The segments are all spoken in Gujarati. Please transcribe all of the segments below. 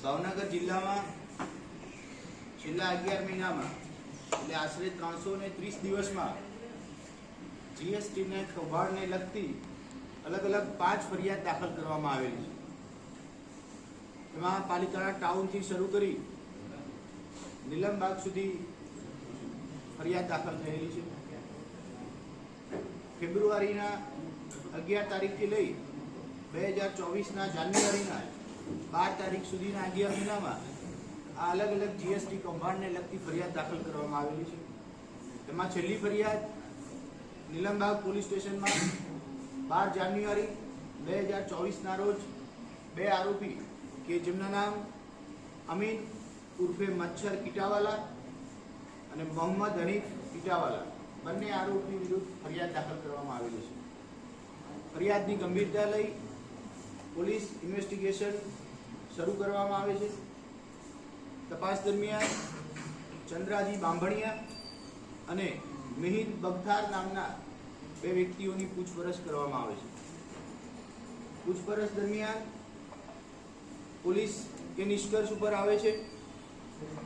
ભાવનગર જિલ્લામાં છેલ્લા 11 મહિનામાં એટલે આશરે 330 દિવસમાં જીએસટીને કૌભાંડને લગતી અલગ અલગ 5 ફરિયાદ દાખલ કરવામાં આવેલી છે। એમાં પાલિતાણા ટાઉનથી શરૂ કરી નીલમબાગ સુધી ફરિયાદ દાખલ થયેલી છે। ફેબ્રુઆરીના 11 તારીખથી લઈ 2024ના જાન્યુઆરીના 12 તારીખ સુધીના 11 મહિનામાં આ અલગ અલગ જીએસટી કૌભાંડને લગતી ફરિયાદ દાખલ કરવામાં આવેલી છે। તેમાં છેલ્લી ફરિયાદ નીલમબાગ પોલીસ સ્ટેશનમાં 12 જાન્યુઆરી 2024ના રોજ 2 આરોપી કે જેમના નામ અમીન ઉર્ફે મચ્છર કીટાવાલા અને મોહમ્મદ હનીફ કીટાવાલા બંને આરોપી વિરુદ્ધ ફરિયાદ દાખલ કરવામાં આવેલી છે। ફરિયાદની ગંભીરતા લઈ પોલીસ ઇન્વેસ્ટિગેશન શરૂ કરવામાં આવે છે। તપાસ દરમિયાન ચંદ્રાજી બાંભણિયા અને મિહિર બગથાર નામના 2 વ્યક્તિઓની પૂછપરછ કરવામાં આવે છે। પૂછપરછ દરમિયાન પોલીસ એ નિષ્કર્ષ ઉપર આવે છે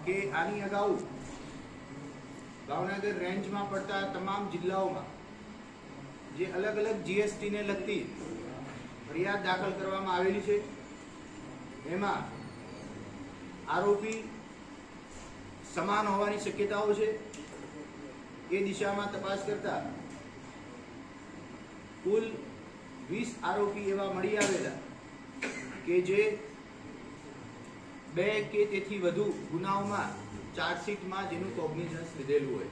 કે આની અગાઉ ભાવનગર રેન્જમાં પડતા તમામ જિલ્લાઓમાં જે અલગ અલગ જીએસટીને લગતી ફરિયાદ દાખલ કરવામાં આવેલી છે એમાં આરોપી સમાન હોવાની શક્યતાઓ છે। એ દિશામાં તપાસ કરતા કુલ 20 આરોપી એવા મળી આવેલા કે જે 2 કે તેથી વધુ ગુનાઓમાં ચાર્જશીટમાં જેનું કોગ્નિઝન્સ લીધેલું હોય।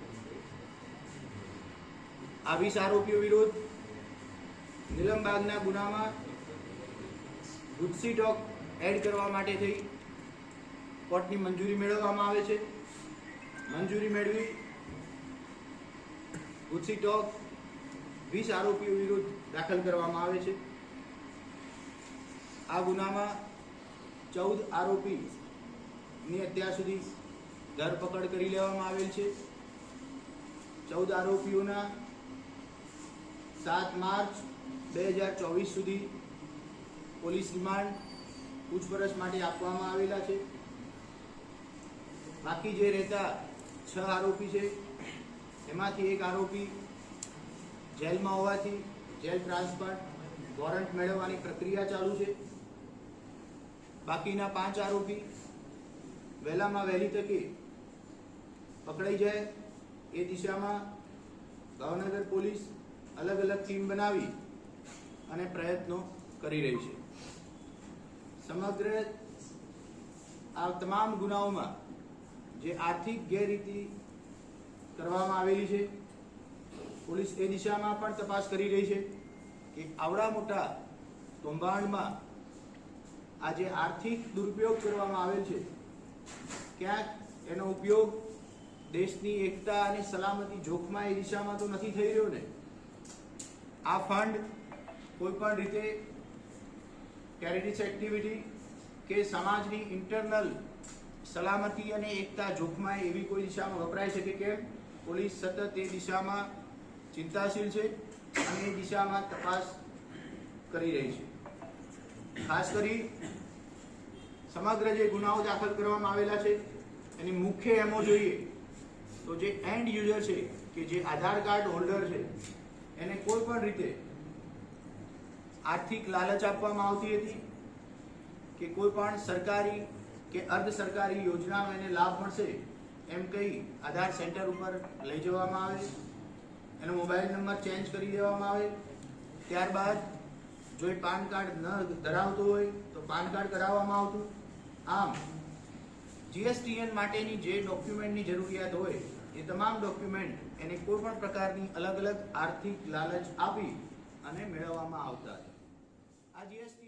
આ 20 આરોપીઓ વિરુદ્ધ નીલમબાગના ગુનામાં ગુજસી ટોક એડ કરવા માટે થઈ કોર્ટની મંજૂરી મેળવવામાં આવે છે। મંજૂરી મેળવી ગુજસી ટોક 20 આરોપીઓ વિરુદ્ધ દાખલ કરવામાં આવે છે। આ ગુનામાં 14 આરોપીની અત્યાર સુધી ધરપકડ કરી લેવામાં આવેલ છે। 14 આરોપીઓના 7 માર્ચ 2024 સુધી પોલીસ રિમાન્ડ પૂછપરછ માટે આપવામાં આવેલા છે। બાકી જે રહેતા 6 આરોપી છે એમાંથી એક આરોપી જેલમાં હોવાથી જેલ ટ્રાન્સફર વોરંટ મેળવવાની પ્રક્રિયા ચાલુ છે। બાકીના 5 આરોપી વહેલામાં વહેલી તકે પકડાઈ જાય એ દિશામાં ભાવનગર પોલીસ અલગ અલગ ટીમ બનાવી અને પ્રયત્નો કરી રહી છે। સમગ્ર આ તમામ ગુનાઓમાં જે આર્થિક ગેરરીતિ કરવામાં આવેલી છે પોલીસ એ દિશામાં પણ તપાસ કરી રહી છે કે આવડા મોટા કૌભાંડમાં આ જે આર્થિક દુરુપયોગ કરવામાં આવેલ છે ક્યાંક એનો ઉપયોગ દેશની એકતા અને સલામતી જોખમાં એ દિશામાં તો નથી થઈ રહ્યો ને। આ ફંડ કોઈ પણ રીતે ટેરરિસ્ટ એક્ટિવિટી કે સમાજની ઇન્ટરનલ સલામતી અને એકતા જોખમાં એવી કોઈ દિશામાં વપરાઈ શકે કેમ પોલીસ સતત એ દિશામાં ચિંતાશીલ છે અને એ દિશામાં તપાસ કરી રહી છે। ખાસ કરી સમગ્ર જે ગુનાઓ દાખલ કરવામાં આવેલા છે એની મુખ્ય એમો જોઈએ તો જે એન્ડ યુઝર છે કે જે આધાર કાર્ડ હોલ્ડર છે એને કોઈ પણ રીતે આર્થિક લાલચ આપવામાં આવતી હતી કે કોઈ પણ સરકારી કે અર્ધ સરકારી યોજનાનો એને લાભ મળશે એમ કહી આધાર સેન્ટર ઉપર લઈ જવામાં આવે, એનો મોબાઈલ નંબર ચેન્જ કરી દેવામાં આવે, ત્યારબાદ જો એ પાન કાર્ડ ન ધરાવતો હોય તો પાન કાર્ડ કરાવવામાં આવતું। આમ જીએસટીએન માટેની જે ડોક્યુમેન્ટની જરૂરિયાત હોય એ તમામ ડોક્યુમેન્ટ એને કોઈ પણ પ્રકારની અલગ અલગ આર્થિક લાલચ આપી અને મેળવવામાં આવતા હતા। આ જીએસટી